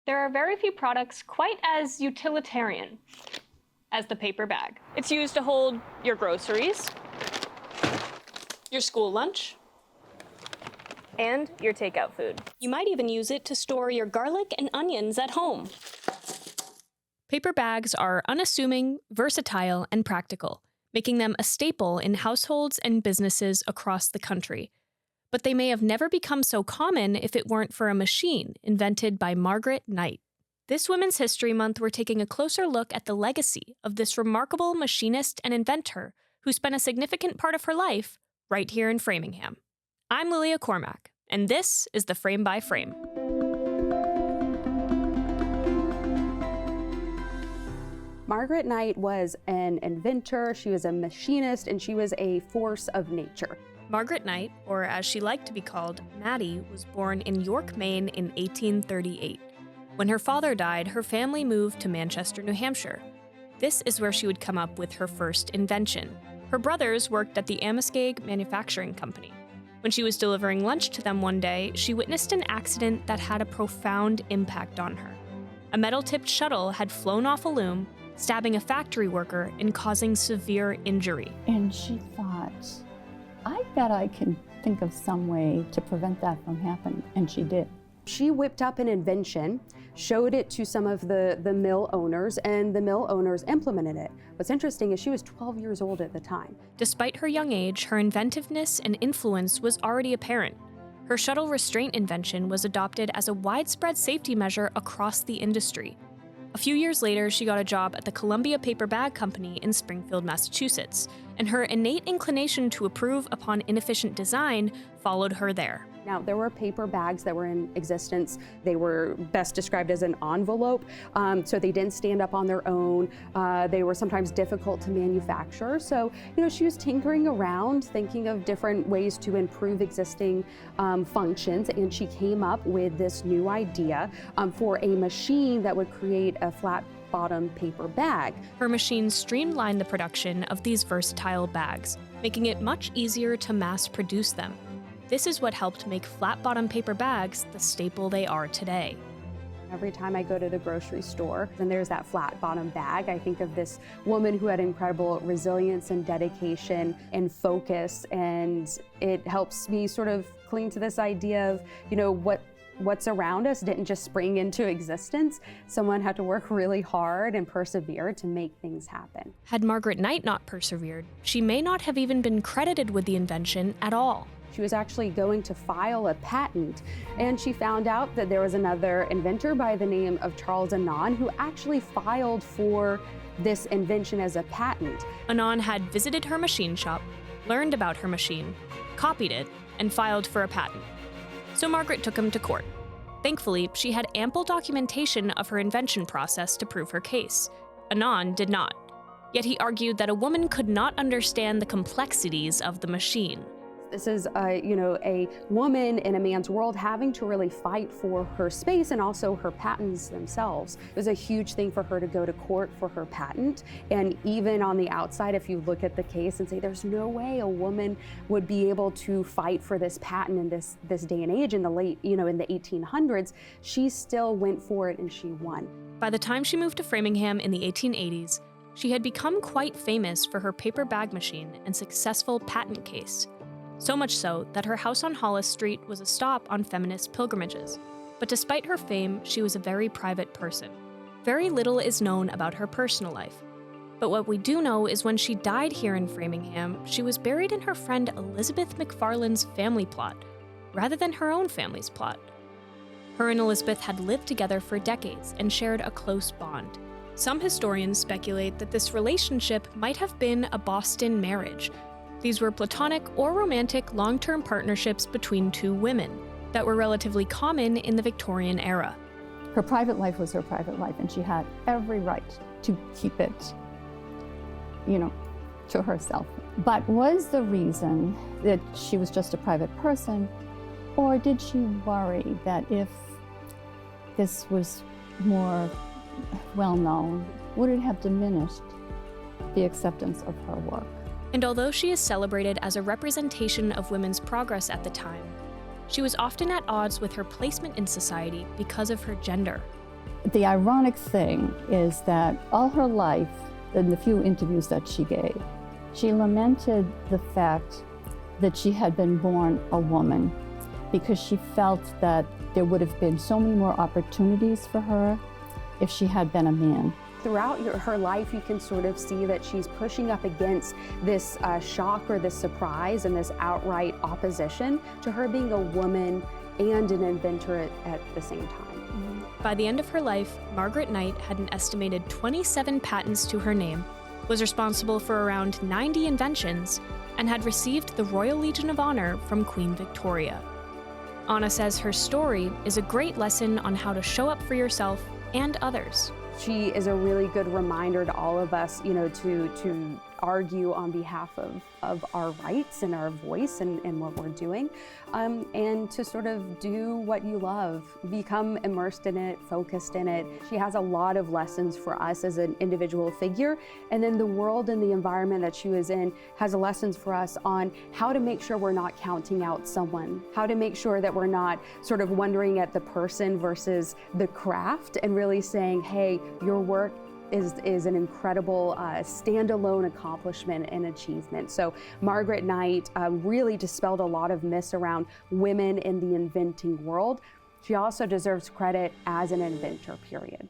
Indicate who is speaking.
Speaker 1: There are very few products quite as utilitarian as the paper bag. It's used to hold your groceries, your school lunch, and your takeout food. You might even use it to store your garlic and onions at home. Paper bags are unassuming, versatile, and practical, making them a staple in households and businesses across the country. But they may have never become so common if it weren't for a machine invented by Margaret Knight. This Women's History Month, we're taking a closer look at the legacy of this remarkable machinist and inventor who spent a significant part of her life right here in Framingham. I'm Lilia Cormack, and this is the Frame by Frame.
Speaker 2: Margaret Knight was an inventor, she was a machinist, and she was a force of nature.
Speaker 1: Margaret Knight, or as she liked to be called, Maddie, was born in York, Maine in 1838. When her father died, her family moved to Manchester, New Hampshire. This is where she would come up with her first invention. Her brothers worked at the Amoskeag Manufacturing Company. When she was delivering lunch to them one day, she witnessed an accident that had a profound impact on her. A metal-tipped shuttle had flown off a loom, stabbing a factory worker and causing severe injury.
Speaker 3: And she thought, I bet I can think of some way to prevent that from happening, and she did.
Speaker 2: She whipped up an invention, showed it to some of the mill owners, and the mill owners implemented it. What's interesting is she was 12 years old at the time.
Speaker 1: Despite her young age, her inventiveness and influence was already apparent. Her shuttle restraint invention was adopted as a widespread safety measure across the industry. A few years later, she got a job at the Columbia Paper Bag Company in Springfield, Massachusetts, and her innate inclination to improve upon inefficient design followed her there.
Speaker 2: Now, there were paper bags that were in existence. They were best described as an envelope, so they didn't stand up on their own. They were sometimes difficult to manufacture. So, she was tinkering around, thinking of different ways to improve existing functions, and she came up with this new idea for a machine that would create a flat bottom paper bag.
Speaker 1: Her machine streamlined the production of these versatile bags, making it much easier to mass produce them. This is what helped make flat-bottom paper bags the staple they are today.
Speaker 2: Every time I go to the grocery store and there's that flat bottom bag, I think of this woman who had incredible resilience and dedication and focus, and it helps me sort of cling to this idea of, what's around us didn't just spring into existence. Someone had to work really hard and persevere to make things happen.
Speaker 1: Had Margaret Knight not persevered, she may not have even been credited with the invention at all.
Speaker 2: She was actually going to file a patent, and she found out that there was another inventor by the name of Charles Annan who actually filed for this invention as a patent.
Speaker 1: Annan had visited her machine shop, learned about her machine, copied it, and filed for a patent. So Margaret took him to court. Thankfully, she had ample documentation of her invention process to prove her case. Annan did not. Yet he argued that a woman could not understand the complexities of the machine.
Speaker 2: This is a woman in a man's world having to really fight for her space and also her patents themselves. It was a huge thing for her to go to court for her patent. And even on the outside, if you look at the case and say, there's no way a woman would be able to fight for this patent in this day and age in the late, in the 1800s, she still went for it and she won.
Speaker 1: By the time she moved to Framingham in the 1880s, she had become quite famous for her paper bag machine and successful patent case. So much so that her house on Hollis Street was a stop on feminist pilgrimages. But despite her fame, she was a very private person. Very little is known about her personal life. But what we do know is when she died here in Framingham, she was buried in her friend Elizabeth McFarland's family plot, rather than her own family's plot. Her and Elizabeth had lived together for decades and shared a close bond. Some historians speculate that this relationship might have been a Boston marriage. These were platonic or romantic long-term partnerships between two women that were relatively common in the Victorian era.
Speaker 3: Her private life was her private life, and she had every right to keep it, to herself. But was the reason that she was just a private person, or did she worry that if this was more well-known, would it have diminished the acceptance of her work?
Speaker 1: And although she is celebrated as a representation of women's progress at the time, she was often at odds with her placement in society because of her gender.
Speaker 3: The ironic thing is that all her life, in the few interviews that she gave, she lamented the fact that she had been born a woman because she felt that there would have been so many more opportunities for her if she had been a man.
Speaker 2: Throughout her life, you can sort of see that she's pushing up against this shock or this surprise and this outright opposition to her being a woman and an inventor at the same time.
Speaker 1: By the end of her life, Margaret Knight had an estimated 27 patents to her name, was responsible for around 90 inventions, and had received the Royal Legion of Honor from Queen Victoria. Anna says her story is a great lesson on how to show up for yourself and others.
Speaker 2: She is a really good reminder to all of us, to argue on behalf of our rights and our voice and what we're doing, and to sort of do what you love, become immersed in it, focused in it. She has a lot of lessons for us as an individual figure, and then the world and the environment that she was in has lessons for us on how to make sure we're not counting out someone, how to make sure that we're not sort of wondering at the person versus the craft, and really saying, hey, your work is an incredible standalone accomplishment and achievement. So Margaret Knight really dispelled a lot of myths around women in the inventing world. She also deserves credit as an inventor, period.